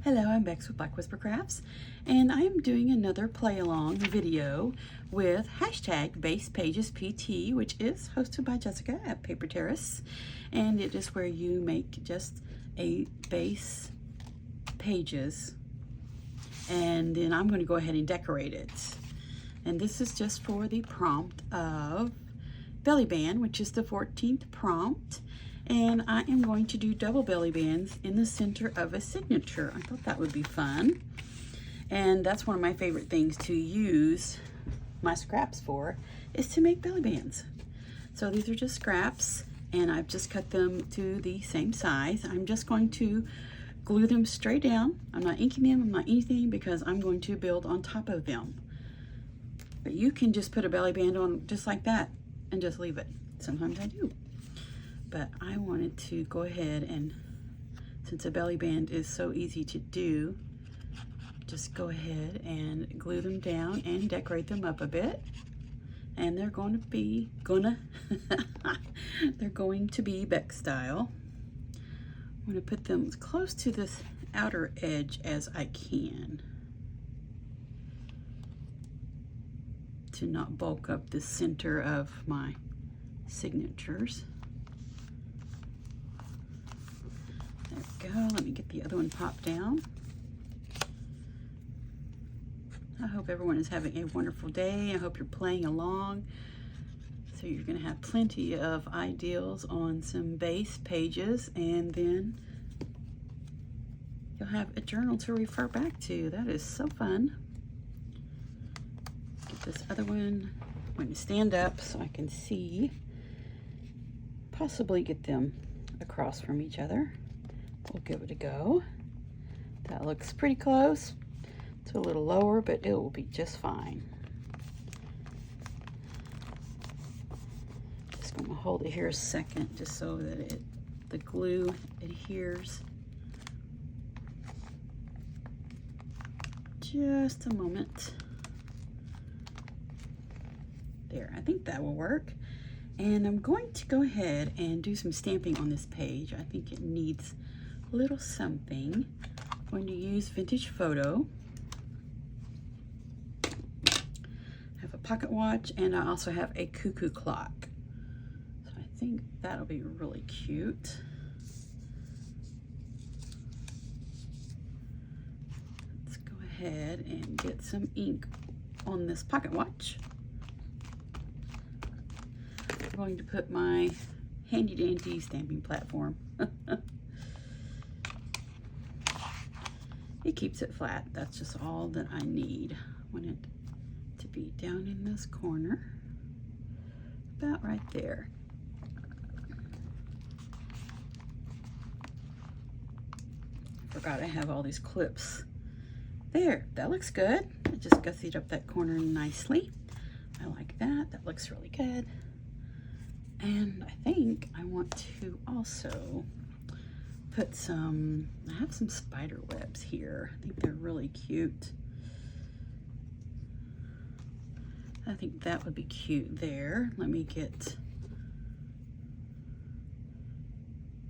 Hello, I'm Bex with Black Whisper Crafts, and I am doing another play along video with hashtag Base Pages PT, which is hosted by Jessica at Paper Terrace, and it is where you make just a base pages, and then I'm going to go ahead and decorate it. And this is just for the prompt of belly band, which is the 14th prompt. And I am going to do double belly bands in the center of a signature. I thought that would be fun. And that's one of my favorite things to use my scraps for, is to make belly bands. So these are just scraps, and I've just cut them to the same size. I'm just going to glue them straight down. I'm not inking them, I'm not anything, because I'm going to build on top of them. But you can just put a belly band on just like that and just leave it. Sometimes I do. But I wanted to go ahead and, since a belly band is so easy to do, just go ahead and glue them down and decorate them up a bit. And they're going to be, they're going to be Bex style. I'm going to put them as close to this outer edge as I can, to not bulk up the center of my signatures. There we go. Let me get the other one popped down. I hope everyone is having a wonderful day. I hope you're playing along. So you're going to have plenty of ideals on some base pages, and then you'll have a journal to refer back to. That is so fun. Get this other one. I'm going to stand up so I can see. Possibly get them across from each other. We'll give it a go. That looks pretty close. It's a little lower, but it will be just fine. Just going to hold it here a second just so that the glue adheres. Just a moment. There, I think that will work. And I'm going to go ahead and do some stamping on this page. I think it needs a little something. I'm going to use Vintage Photo. I have a pocket watch, and I also have a cuckoo clock. So I think that'll be really cute. Let's go ahead and get some ink on this pocket watch. I'm going to put my handy dandy stamping platform. It keeps it flat. That's just all that I need. I want it to be down in this corner, about right there. Forgot I have all these clips. There, that looks good. I just gussied up that corner nicely. I like that. That looks really good. And I think I want to also put some, I have some spider webs here. I think they're really cute. I think that would be cute there. Let me get,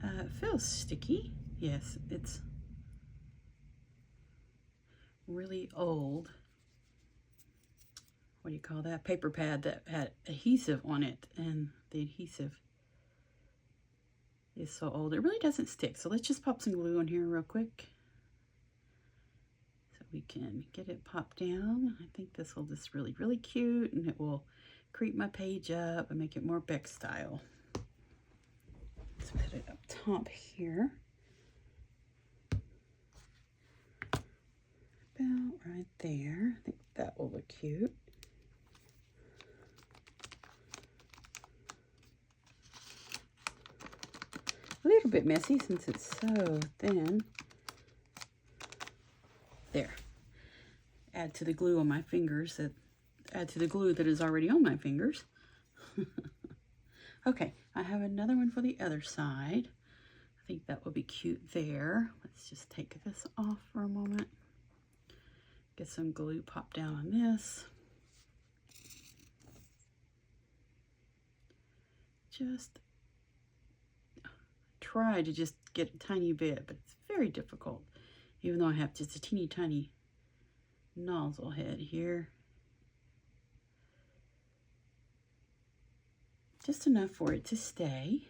it feels sticky. Yes, it's really old. What do you call that? Paper pad that had adhesive on it, and the adhesive is so old it really doesn't stick. So let's just pop some glue on here real quick so we can get it popped down. I think this will just really cute, and it will creep my page up and make it more Bex style. Let's put it up top here, about right there. I think that will look cute. A little bit messy since it's so thin. There. Add to the glue on my fingers, add to the glue that is already on my fingers. Okay, I have another one for the other side. I think that will be cute there. Let's just take this off for a moment. Get some glue popped down on this. Just try to just get a tiny bit, but it's very difficult. even though I have just a teeny tiny nozzle head here. Just enough for it to stay.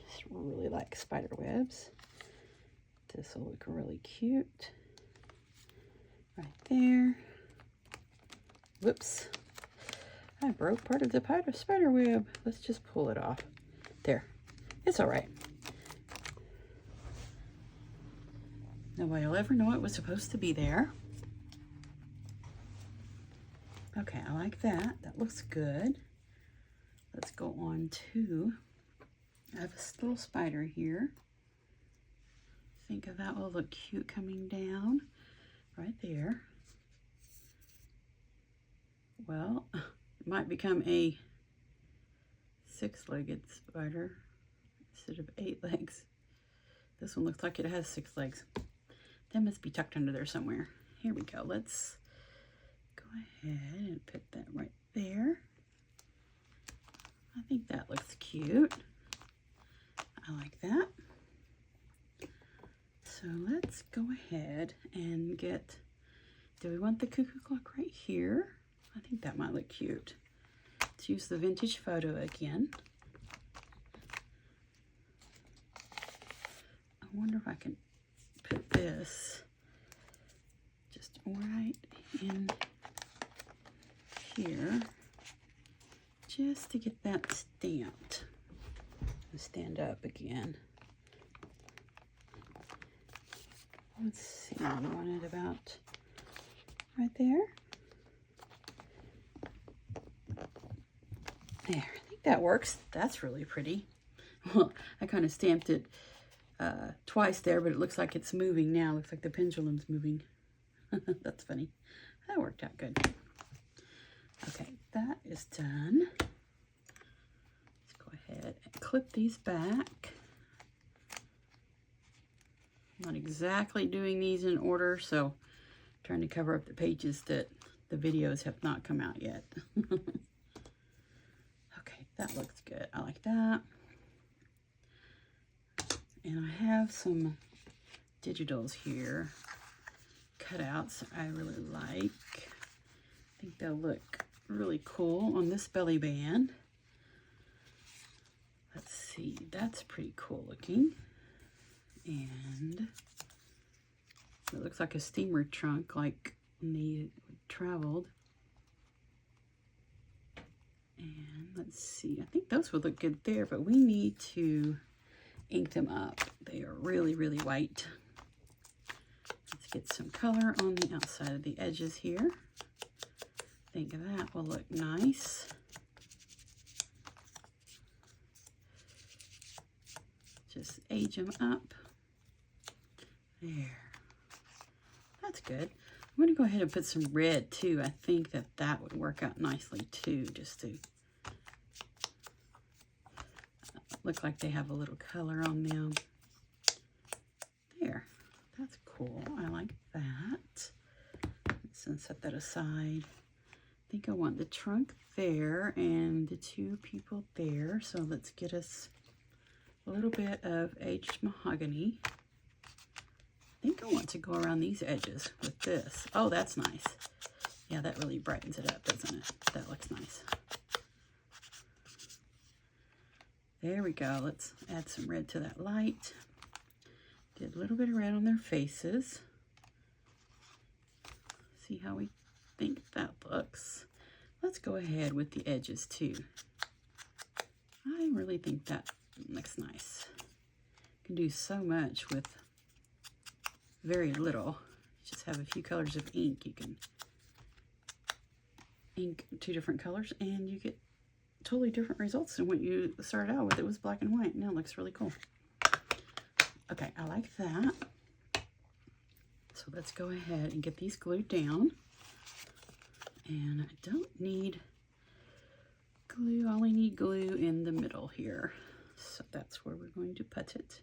Just really like spider webs. This will look really cute. Right there. Whoops. I broke part of the spider web. Let's just pull it off. There. It's all right. Nobody will ever know it was supposed to be there. Okay, I like that. That looks good. Let's go on to, I have a little spider here. Think of that will look cute coming down right there. Well, it might become a 6-legged spider instead of 8 legs. This one looks like it has 6 legs. That must be tucked under there somewhere. Here we go. Let's go ahead and put that right there. I think that looks cute. I like that. So let's go ahead and get, do we want the cuckoo clock right here? I think that might look cute. Let's use the vintage photo again. I wonder if I can put this just right in here, just to get that stamped. Stand up again. Let's see, I want it about right there. There, I think that works. That's really pretty. Well, I kind of stamped it twice there, but it looks like it's moving now. Looks like the pendulum's moving. That's funny. That worked out good. Okay, that is done. Let's go ahead and clip these back. I'm not exactly doing these in order, so I'm trying to cover up the pages that the videos have not come out yet. Okay, that looks good. I like that. And I have some digitals here, cutouts I really like. I think they'll look really cool on this belly band. Let's see, that's pretty cool looking. And it looks like a steamer trunk, like when they traveled. And let's see, I think those would look good there, but we need to ink them up. They are really, really white. Let's get some color on the outside of the edges here. I think that will look nice. Just age them up. There. That's good. I'm going to go ahead and put some red too. I think that that would work out nicely too, just to look like they have a little color on them. There. That's cool. I like that. Let's set that aside. I think I want the trunk there and the 2 people there. So let's get us a little bit of aged mahogany. I think I want to go around these edges with this. Oh, that's nice. Yeah, that really brightens it up, doesn't it? That looks nice. There we go. Let's add some red to that light. Get a little bit of red on their faces. See how we think that looks. Let's go ahead with the edges too. I really think that looks nice. You can do so much with very little. Just have a few colors of ink. You can ink 2 different colors and you get totally different results than what you started out with. It was black and white. Now it looks really cool. Okay, I like that. So let's go ahead and get these glued down. And I don't need glue. I only need glue in the middle here. So that's where we're going to put it.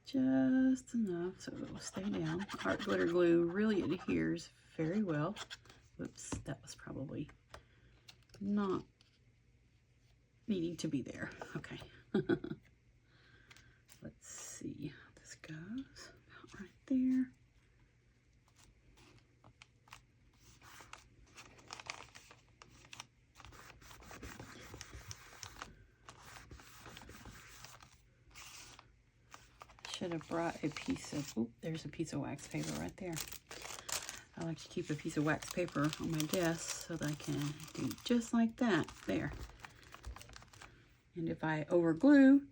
Just enough so it will stay down. Art glitter glue really adheres very well. Whoops, that was probably not needing to be there. Okay. should have brought a piece of, oop, there's a piece of wax paper right there. I like to keep a piece of wax paper on my desk so that I can do just like that, there. And if I over glue,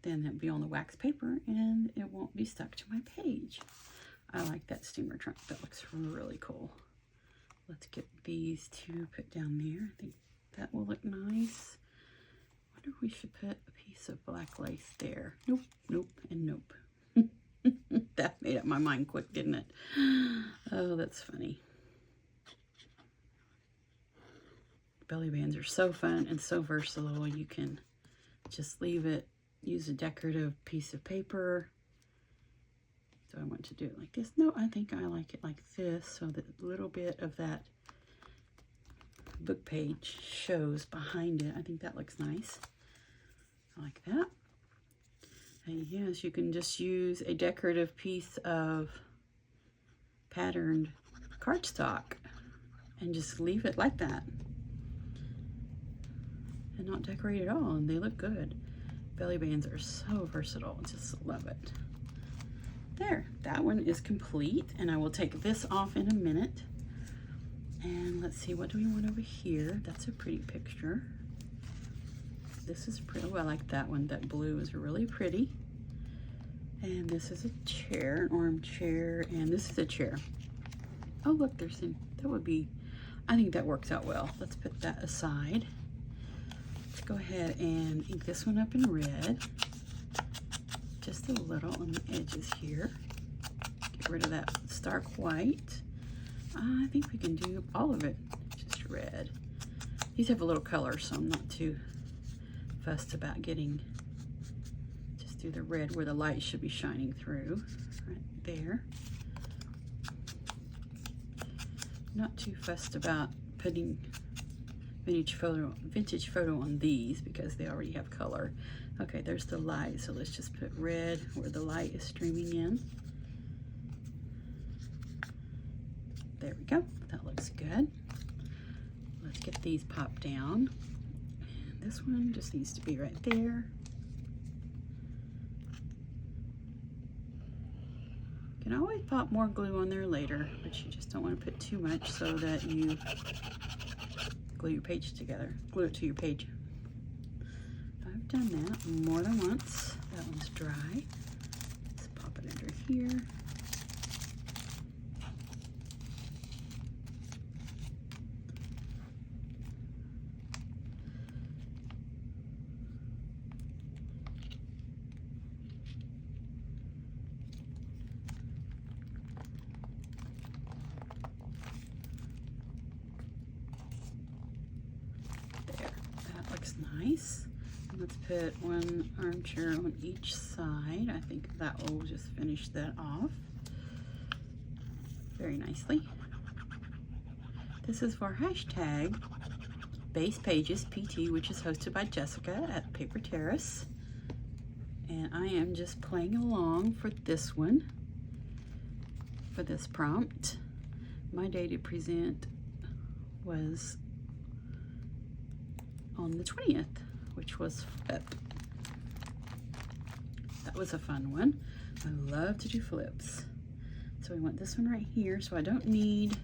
then it'll be on the wax paper and it won't be stuck to my page. I like that steamer trunk, that looks really cool. Let's get these two put down there. I think that will look nice. I wonder if we should put a piece of black lace there. Nope, nope, and nope. That made up my mind quick, didn't it? Oh, that's funny. Belly bands are so fun and so versatile. You can just leave it, use a decorative piece of paper. So I want to do it like this. No, I think I like it like this, so that a little bit of that book page shows behind it. I think that looks nice. I like that. And yes, you can just use a decorative piece of patterned cardstock and just leave it like that and not decorate at all, and they look good. Belly bands are so versatile. Just love it. There, that one is complete, and I will take this off in a minute. And let's see, what do we want over here? That's a pretty picture. This is pretty. Oh, I like that one. That blue is really pretty. And this is a chair, an armchair, and this is a chair. Oh, look, there's some, that would be, I think that works out well. Let's put that aside. Let's go ahead and ink this one up in red. Just a little on the edges here. Get rid of that stark white. I think we can do all of it, just red. These have a little color, so I'm not too fussed about getting, just do the red where the light should be shining through, right there. Not too fussed about putting vintage photo on these because they already have color. Okay, there's the light, so let's just put red where the light is streaming in. There we go, that looks good. Let's get these popped down. And this one just needs to be right there. You can always pop more glue on there later, but you just don't want to put too much so that you glue your page together, glue it to your page. I've done that more than once. That one's dry. Let's pop it under here. Nice. Let's put one armchair on each side. I think that will just finish that off very nicely. This is for hashtag Base Pages PT, which is hosted by Jessica at Paper Terrace. And I am just playing along for this one, for this prompt. My day to present was on the 20th, which was flip. That was a fun one. I love to do flips. So we want this one right here, so I don't need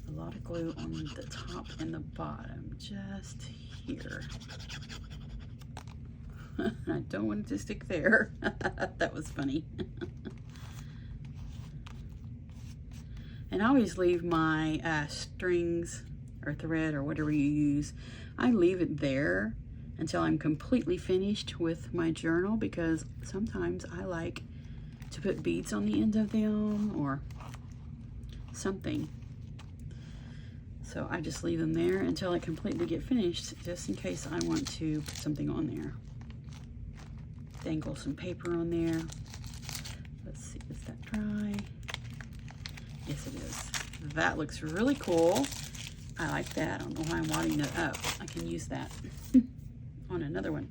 a lot of glue on the top and the bottom, just here. I don't want it to stick there. That was funny. And I always leave my strings or thread or whatever you use, I leave it there until I'm completely finished with my journal, because sometimes I like to put beads on the end of them or something. So I just leave them there until I completely get finished, just in case I want to put something on there. Dangle some paper on there. Let's see, is that dry? Yes, it is. That looks really cool. I like that. I don't know why I'm wadding it up. I can use that on another one.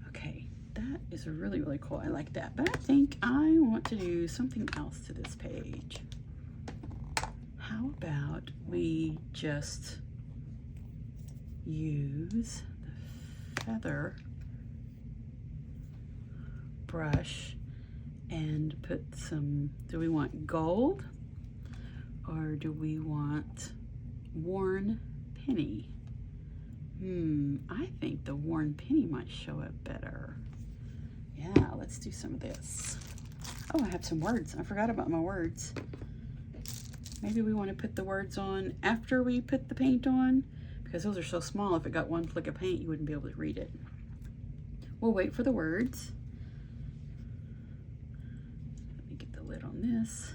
Okay, that is really, really cool. I like that. But I think I want to do something else to this page. How about we just use the feather brush and put some, do we want gold or do we want worn penny? I think the worn penny might show up better. Yeah, let's do some of this. Oh, I have some words. I forgot about my words. Maybe we want to put the words on after we put the paint on, because those are so small, if it got one flick of paint, you wouldn't be able to read it. We'll wait for the words. Let me get the lid on this.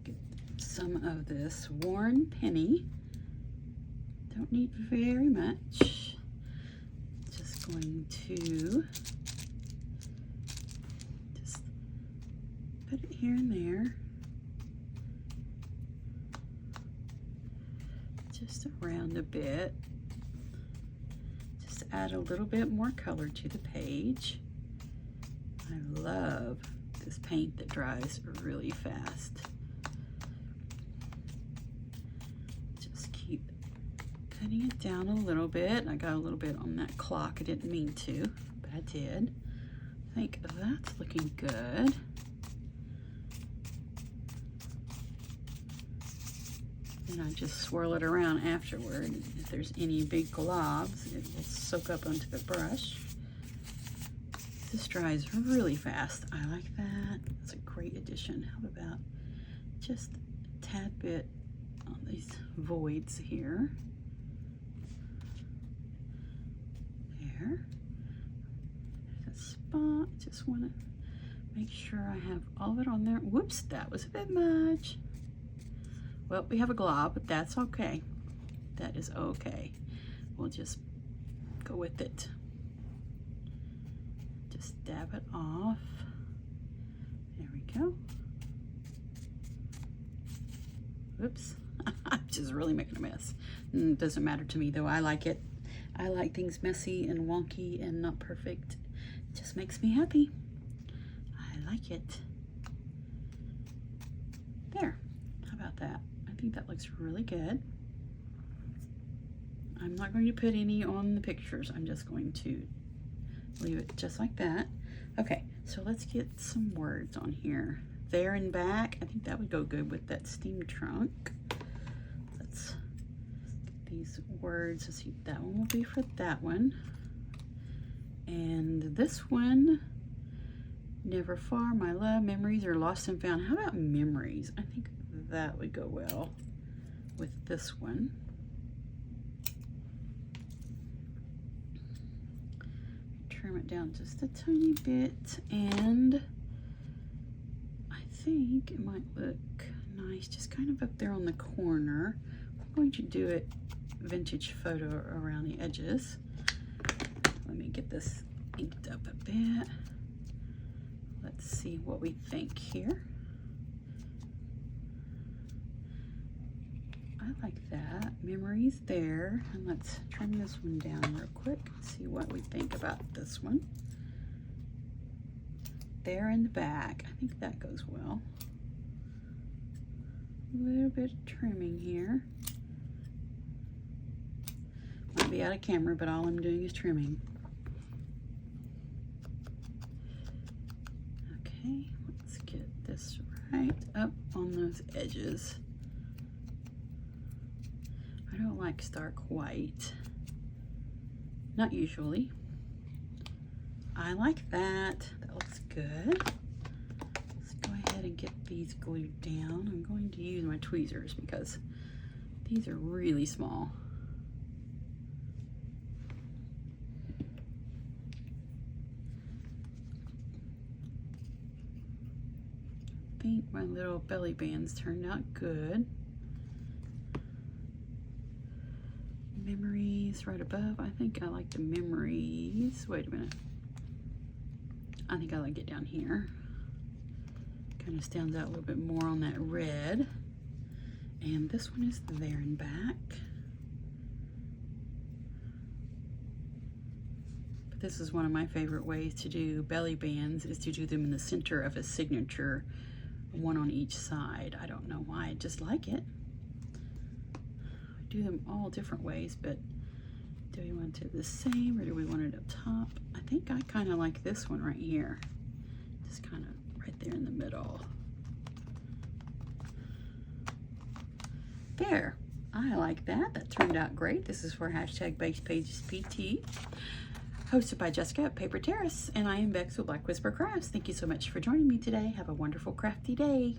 Get some of this worn penny. Don't need very much. Just going to just put it here and there. Just around a bit. Just add a little bit more color to the page. I love this paint that dries really fast. Just keep cutting it down a little bit. I got a little bit on that clock. I didn't mean to, but I did. I think that's looking good. And I just swirl it around afterward. If there's any big globs, it will soak up onto the brush. This dries really fast. I like that. It's a great addition. How about just a tad bit on these voids here. There. There's a spot. Just want to make sure I have all of it on there. Whoops, that was a bit much. Well, we have a glob, but that's okay. That is okay. We'll just go with it. Just dab it off. There we go. Whoops. I'm just really making a mess. It doesn't matter to me, though. I like it. I like things messy and wonky and not perfect. It just makes me happy. I like it. There. How about that? I think that looks really good. I'm not going to put any on the pictures. I'm just going to leave it just like that. Okay, so let's get some words on here. There and back. I think that would go good with that steam trunk. Let's get these words. Let's see, that one will be for that one. And this one, never far, my love, memories are lost and found. How about memories? I think that would go well with this one. Trim it down just a tiny bit, and I think it might look nice just kind of up there on the corner. I'm going to do it vintage photo around the edges. Let me get this inked up a bit. Let's see what we think here. I like that. Memories there. And let's trim this one down real quick. See what we think about this one. There in the back. I think that goes well. A little bit of trimming here. Might be out of camera, but all I'm doing is trimming. Okay, let's get this right up on those edges. I don't like stark white. Not usually. I like that. That looks good. Let's go ahead and get these glued down. I'm going to use my tweezers because these are really small. I think my little belly bands turned out good. Memories right above. I think I like the memories. Wait a minute. I think I like it down here. Kind of stands out a little bit more on that red. And this one is there and back. But this is one of my favorite ways to do belly bands, is to do them in the center of a signature, one on each side. I don't know why, I just like it. do them all different ways, but do we want to do the same or do we want it up top? I think I kind of like this one right here. Just kind of right there in the middle. There. I like that. That turned out great. This is for Hashtag Base Pages PT, hosted by Jessica at Paper Terrace, and I am Bex with Black Whisper Crafts. Thank you so much for joining me today. Have a wonderful crafty day.